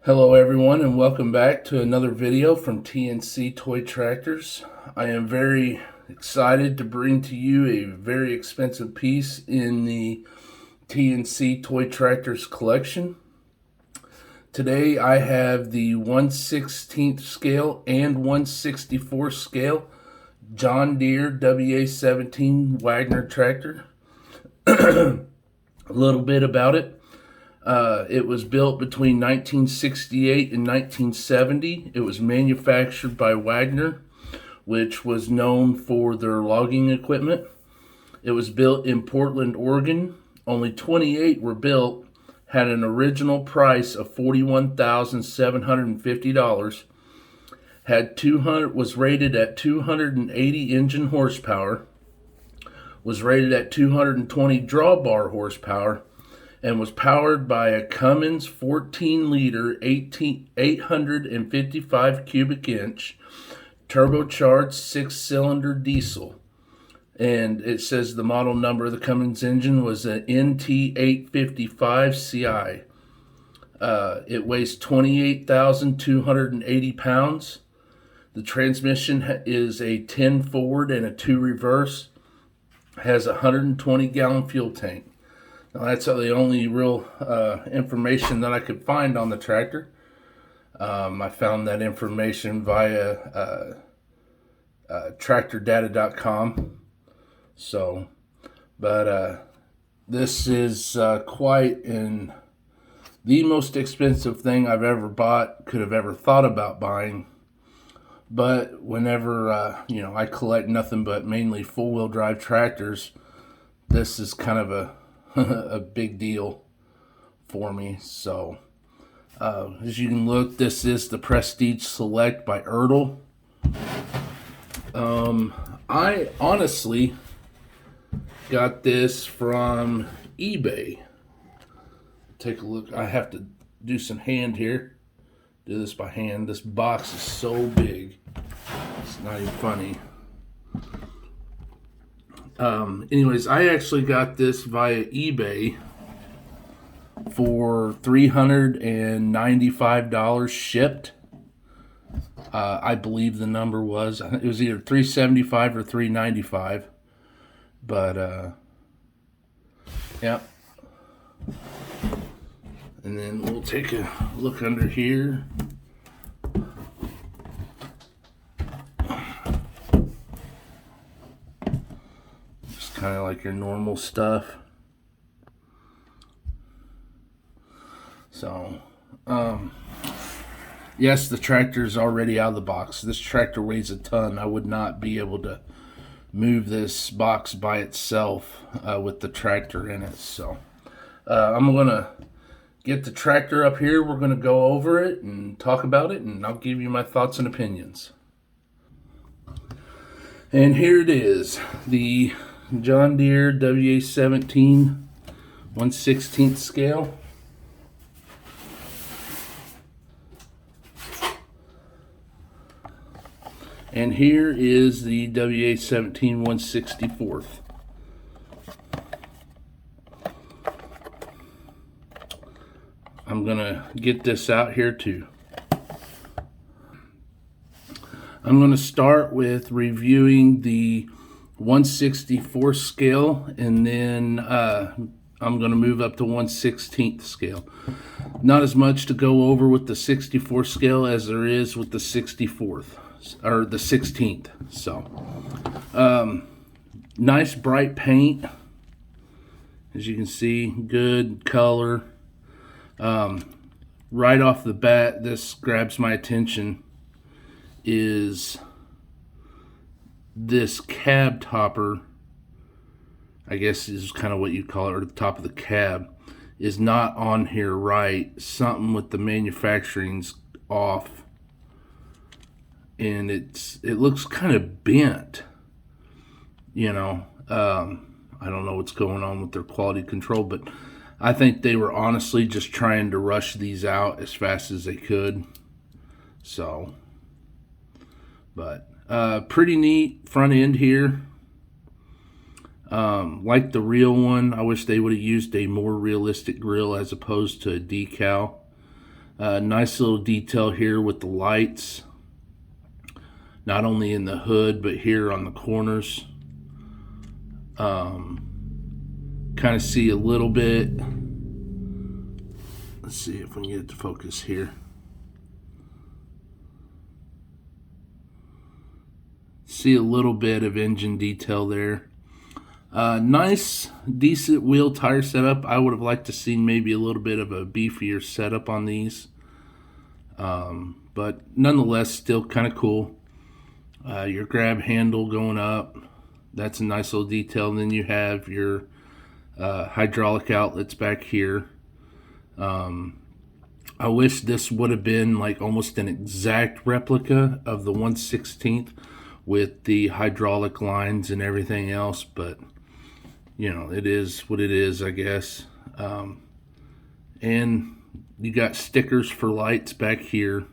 Hello everyone and welcome back to another video from TNC Toy Tractors. I am very excited to bring to you a very expensive piece in the TNC Toy Tractors collection. Today I have the 1/16 scale and 1/64 scale John Deere WA-17 Wagner tractor. A little bit about it. It was built between 1968 and 1970. It was manufactured by Wagner, which was known for their logging equipment. It was built in Portland, Oregon. Only 28 were built, had an original price of $41,750, was rated at 280 engine horsepower, was rated at 220 drawbar horsepower, and was powered by a Cummins 14-liter 855 cubic inch turbocharged 6-cylinder diesel. And it says the model number of the Cummins engine was an NT855CI. It weighs 28,280 pounds. The transmission is a 10 forward and a 2 reverse. Has a 120-gallon fuel tank. Now, that's the only real information that I could find on the tractor. I found that information via tractordata.com. So, but this is quite the most expensive thing I've ever bought, could have ever thought about buying. But whenever, I collect nothing but mainly four-wheel drive tractors, this is kind of a big deal for me. So as you can look, this is the Prestige Select by Ertl. I honestly got this from eBay. Take a look. I have to do some hand here. Do this by hand. This box is so big, it's not even funny. Anyways, I actually got this via eBay for $395 shipped. I believe the number was, it was either $375 or $395. But, yeah. And then we'll take a look under here. Kind of like your normal stuff. So, yes, the tractor is already out of the box. This tractor weighs a ton. I would not be able to move this box by itself with the tractor in it. So, I'm going to get the tractor up here. We're going to go over it and talk about it, and I'll give you my thoughts and opinions. And here it is, the John Deere WA-17 1/16 scale. And here is the WA-17 1/64. I'm gonna get this out here too. I'm gonna start with reviewing the 1/64 scale, and then I'm going to move up to 1/16 scale. Not as much to go over with the 64 scale as there is with the 64th or the 16th. So, nice bright paint, as you can see, good color. Right off the bat, this grabs my attention. Is this cab topper, I guess is kind of what you call it, or the top of the cab, is not on here right. Something with the manufacturing's off, and it looks kind of bent. I don't know what's going on with their quality control, but I think they were honestly just trying to rush these out as fast as they could. So, but pretty neat front end here. Like the real one, I wish they would have used a more realistic grill as opposed to a decal. Nice little detail here with the lights, not only in the hood but here on the corners. Kind of see a little bit. Let's see if we can get it to focus here. See a little bit of engine detail there. Nice, decent wheel tire setup. I would have liked to see maybe a little bit of a beefier setup on these. But nonetheless, still kind of cool. Your grab handle going up. That's a nice little detail. And then you have your hydraulic outlets back here. I wish this would have been like almost an exact replica of the 1/16 with the hydraulic lines and everything else, but you know, it is what it is, I guess. And you got stickers for lights back here.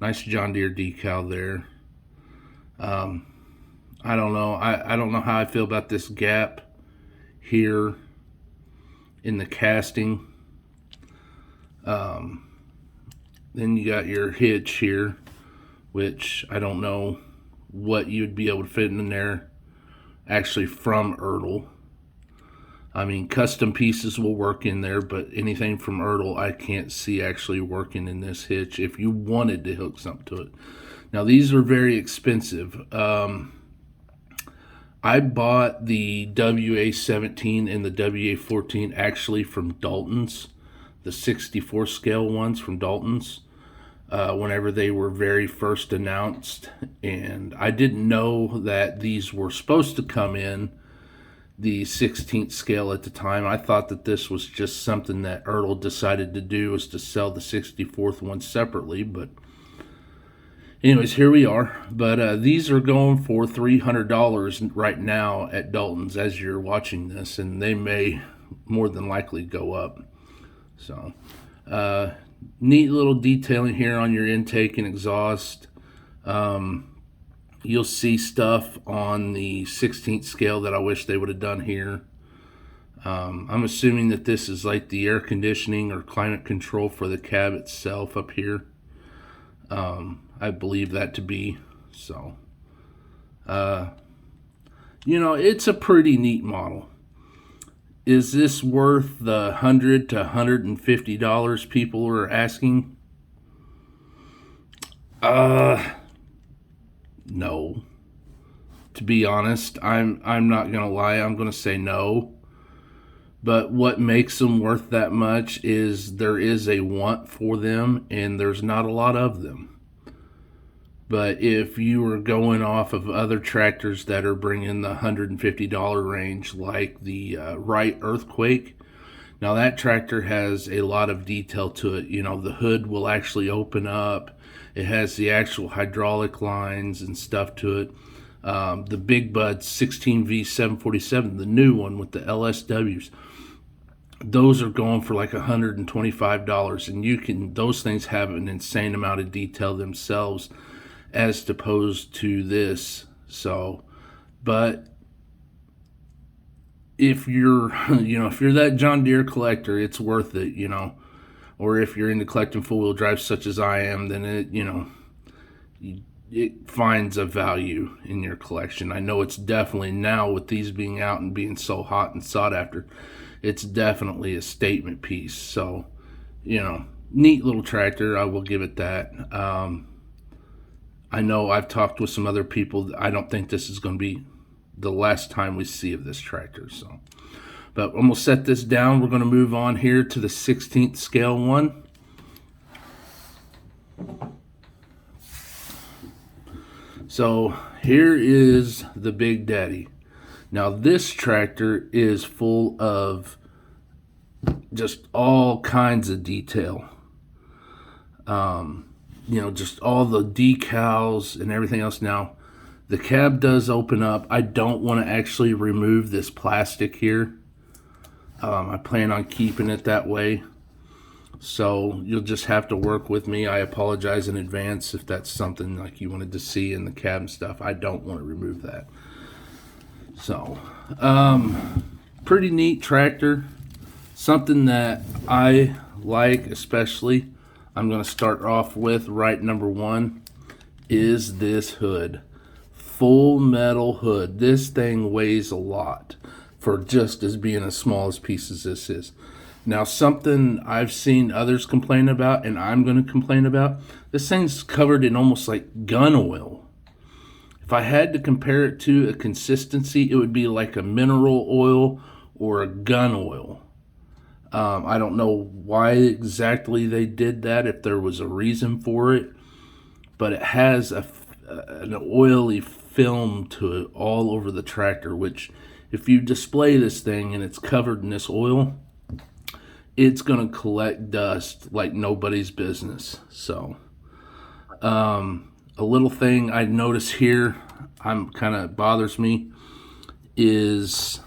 Nice John Deere decal there. I don't know. I don't know how I feel about this gap here in the casting. Then you got your hitch here, which I don't know what you'd be able to fit in there actually from Ertl. I mean, custom pieces will work in there, but anything from Ertl I can't see actually working in this hitch if you wanted to hook something to it. Now, these are very expensive. I bought the WA-17 and the WA-14 actually from Dalton's, the 64 scale ones from Dalton's, whenever they were very first announced. And I didn't know that these were supposed to come in the 16th scale at the time. I thought that this was just something that Ertl decided to do, was to sell the 64th one separately. But anyways, here we are. But these are going for $300 right now at Dalton's as you're watching this, and they may more than likely go up. So neat little detailing here on your intake and exhaust. You'll see stuff on the 16th scale that I wish they would have done here. I'm assuming that this is like the air conditioning or climate control for the cab itself up here. I believe that to be. So, you know, it's a pretty neat model. Is this worth the $100 to $150 people are asking? No. To be honest, I'm not gonna lie. I'm gonna say no. But what makes them worth that much is there is a want for them, and there's not a lot of them. But if you were going off of other tractors that are bringing the $150 range, like the Wright Earthquake, now that tractor has a lot of detail to it. You know, the hood will actually open up. It has the actual hydraulic lines and stuff to it. The Big Bud 16V747, the new one with the LSWs, those are going for like $125, and those things have an insane amount of detail themselves, as opposed to this. So, but if you're, if you're that John Deere collector, it's worth it, or if you're into collecting four-wheel drive such as I am, then it finds a value in your collection. I know it's definitely, now with these being out and being so hot and sought after, it's definitely a statement piece. So, neat little tractor, I will give it that. I know I've talked with some other people. I don't think this is going to be the last time we see of this tractor. So, but I'm going to set this down. We're going to move on here to the 16th scale one. So here is the Big Daddy. Now this tractor is full of just all kinds of detail. Just all the decals and everything else. Now, the cab does open up. I don't want to actually remove this plastic here. I plan on keeping it that way. So you'll just have to work with me. I apologize in advance if that's something like you wanted to see in the cab and stuff. I don't want to remove that. So, pretty neat tractor. Something that I like especially. I'm going to start off with right number one is this hood. Full metal hood. This thing weighs a lot for just as being as small as piece as this is. Now, something I've seen others complain about, and I'm going to complain about, this thing's covered in almost like gun oil. If I had to compare it to a consistency, it would be like a mineral oil or a gun oil. I don't know why exactly they did that, if there was a reason for it, but it has an oily film to it all over the tractor, which if you display this thing and it's covered in this oil, it's going to collect dust like nobody's business. So a little thing I notice here, kind of bothers me, is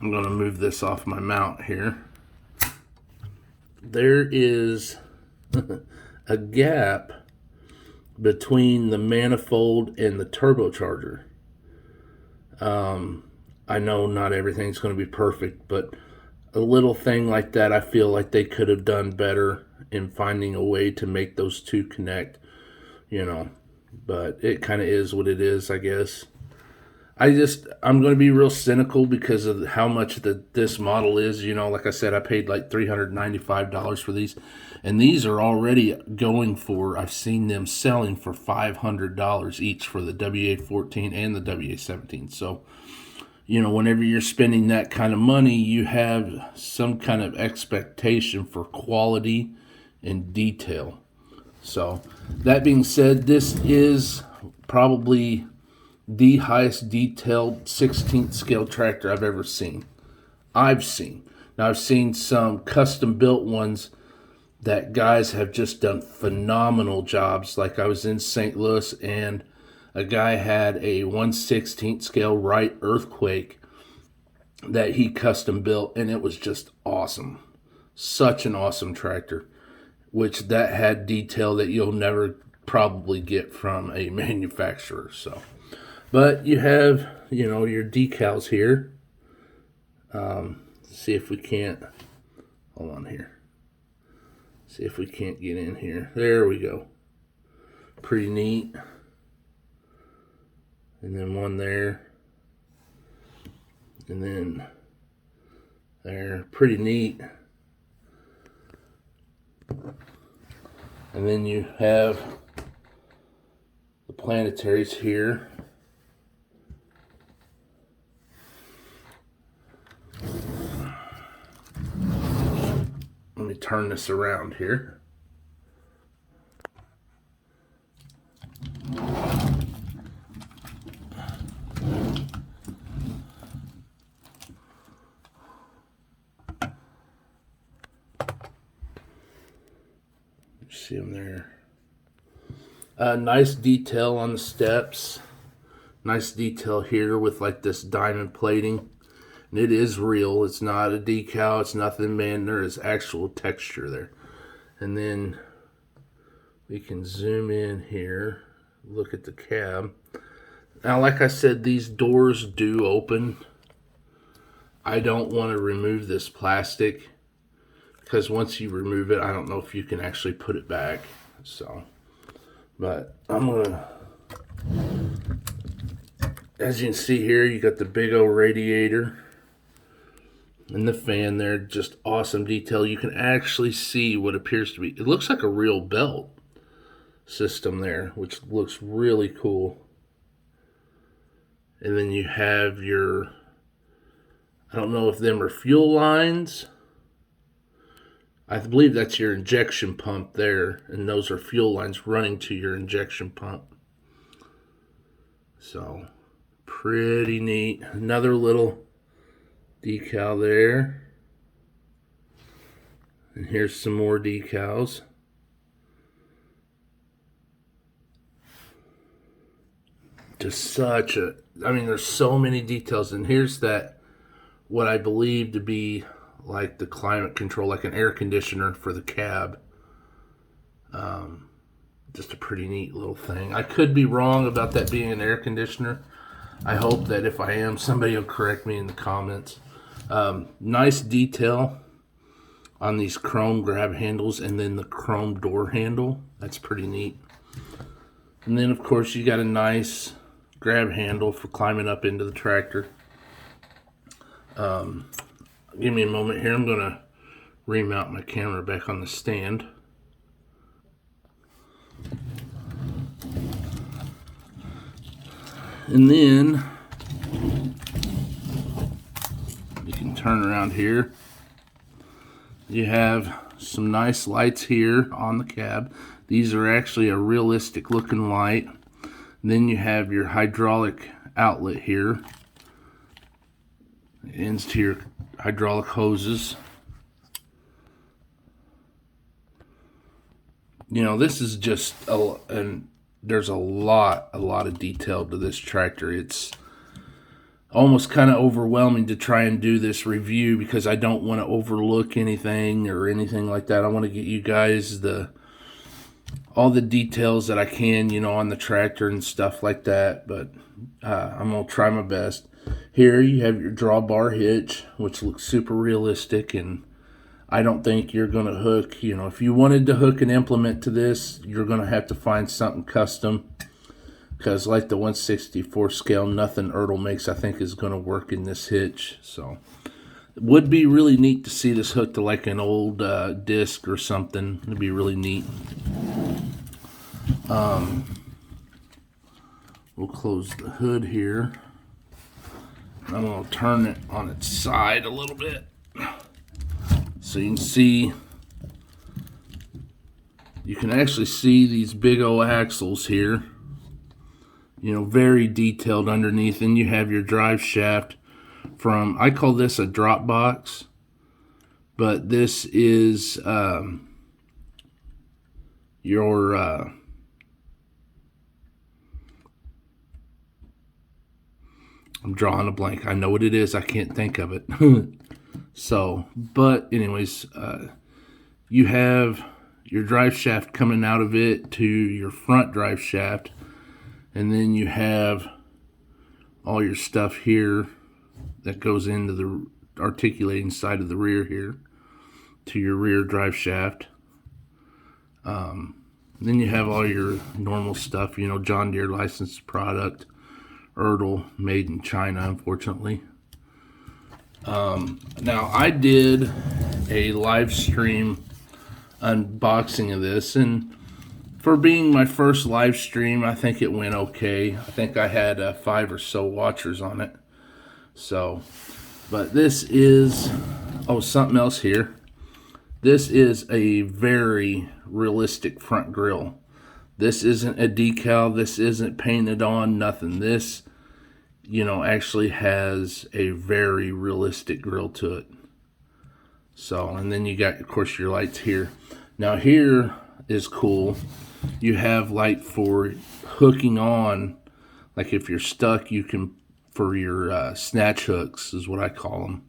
I'm going to move this off my mount here. There is a gap between the manifold and the turbocharger. I know not everything's going to be perfect, but a little thing like that, I feel like they could have done better in finding a way to make those two connect, but it kind of is what it is, I guess. I'm going to be real cynical because of how much this model is. Like I said, I paid like $395 for these, and these are already going for, I've seen them selling for $500 each for the WA-14 and the WA-17. So, whenever you're spending that kind of money, you have some kind of expectation for quality and detail. So, that being said, this is probably the highest detailed 16th scale tractor I've ever seen. Now, I've seen some custom built ones that guys have just done phenomenal jobs. Like I was in St. Louis and a guy had a 1/16 scale Wright Earthquake that he custom built, and it was just awesome. Such an awesome tractor, which that had detail that you'll never probably get from a manufacturer. So, but you have, your decals here. See if we can't, hold on here. See if we can't get in here. There we go. Pretty neat. And then one there. And then there. Pretty neat. And then you have the planetaries here. Let me turn this around here. See them there. Nice detail on the steps. Nice detail here with like this diamond plating. And it is real. It's not a decal. It's nothing, man. There is actual texture there. And then we can zoom in here. Look at the cab. Now, like I said, these doors do open. I don't want to remove this plastic, because once you remove it, I don't know if you can actually put it back. So, but I'm gonna, as you can see here, you got the big old radiator and the fan there. Just awesome detail. You can actually see what appears to be, it looks like a real belt system there, which looks really cool. And then you have your, I don't know if them are fuel lines. I believe that's your injection pump there, and those are fuel lines running to your injection pump. So, pretty neat. Another little decal there. And here's some more decals. Just such a, there's so many details. And here's that, what I believe to be like the climate control, like an air conditioner for the cab. Just a pretty neat little thing. I could be wrong about that being an air conditioner. I hope that if I am, somebody will correct me in the comments. Nice detail on these chrome grab handles, and then the chrome door handle. That's pretty neat. And then of course you got a nice grab handle for climbing up into the tractor. Give me a moment here. I'm going to remount my camera back on the stand. And then you can turn around here. You have some nice lights here on the cab. These are actually a realistic looking light. Then you have your hydraulic outlet here. It ends to your hydraulic hoses. You know, this is just and there's a lot of detail to this tractor. It's almost kind of overwhelming to try and do this review because I don't want to overlook anything or anything like that. I want to get you guys all the details that I can, you know, on the tractor and stuff like that, but I'm gonna try my best. Here you have your drawbar hitch, which looks super realistic, and I don't think you're gonna hook, you know, if you wanted to hook an implement to this, you're gonna have to find something custom, because like the 1/64 scale, nothing Ertl makes I think is gonna work in this hitch. So it would be really neat to see this hooked to like an old disc or something. It'd be really neat. We'll close the hood here. I'm going to turn it on its side a little bit so you can see. You can actually see these big old axles here, you know, very detailed underneath. And you have your drive shaft from, I call this a drop box, but this is your I'm drawing a blank. I know what it is. I can't think of it. So, but anyways, you have your drive shaft coming out of it to your front drive shaft. And then you have all your stuff here that goes into the articulating side of the rear here to your rear drive shaft. Then you have all your normal stuff, you know, John Deere licensed product. Ertl, made in China, unfortunately. Now, I did a live stream unboxing of this, and for being my first live stream, I think it went okay. I think I had 5 or so watchers on it. So, but this is, oh, something else here. This is a very realistic front grille. This isn't a decal. This isn't painted on, nothing. This, you know, actually has a very realistic grille to it. So, and then you got, of course, your lights here. Now here is cool. You have light for hooking on, like if you're stuck, you can, for your snatch hooks is what I call them,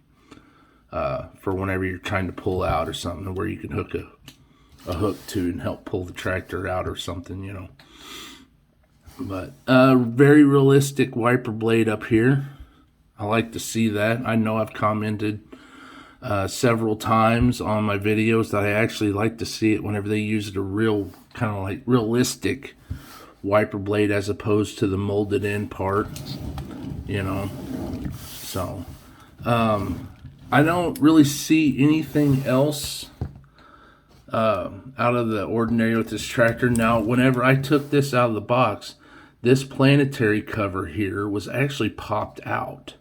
for whenever you're trying to pull out or something, where you can hook a hook to and help pull the tractor out or something, you know. But very realistic wiper blade up here. I like to see that. I know I've commented several times on my videos that I actually like to see it whenever they use a real kind of like realistic wiper blade as opposed to the molded in part, you know. So I don't really see anything else out of the ordinary with this tractor. Now, whenever I took this out of the box, this planetary cover here was actually popped out.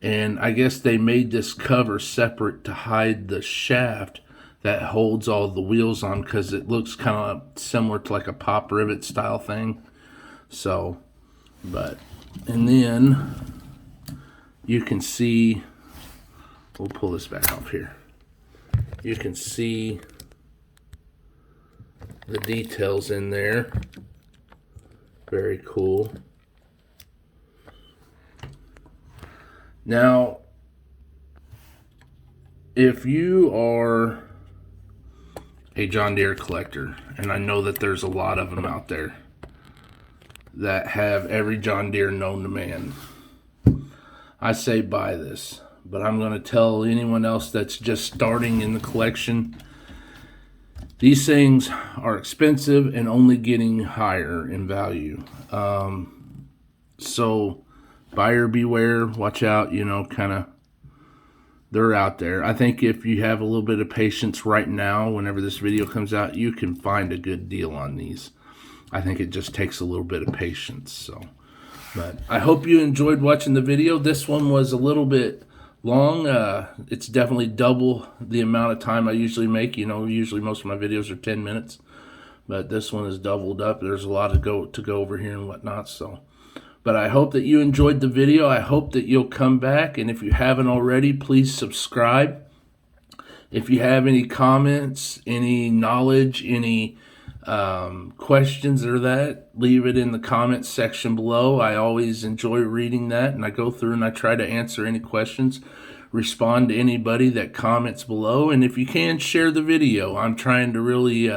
And I guess they made this cover separate to hide the shaft that holds all the wheels on, because it looks kind of similar to like a pop rivet style thing. So, but, and then you can see, we'll pull this back off here. You can see the details in there. Very cool. Now, if you are a John Deere collector, and I know that there's a lot of them out there that have every John Deere known to man, I say buy this. but I'm going to tell anyone else that's just starting in the collection, these things are expensive and only getting higher in value. So buyer beware, watch out, they're out there. I think if you have a little bit of patience right now, whenever this video comes out, you can find a good deal on these. I think it just takes a little bit of patience. But I hope you enjoyed watching the video. This one was a little bit long. It's definitely double the amount of time I usually make. Usually most of my videos are 10 minutes, but this one is doubled up. There's a lot to go over here and whatnot. But I hope that you enjoyed the video. I hope that you'll come back, and if you haven't already, please subscribe. If you have any comments, any knowledge, any questions or that, leave it in the comments section below. I always enjoy reading that, and I go through and I try to answer any questions, respond to anybody that comments below, and if you can, share the video. I'm trying to really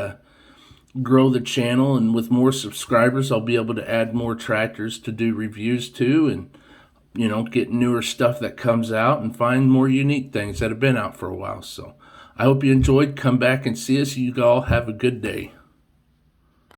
grow the channel, and with more subscribers I'll be able to add more tractors to do reviews to, and get newer stuff that comes out and find more unique things that have been out for a while. So I hope you enjoyed. Come back and see us. You all have a good day.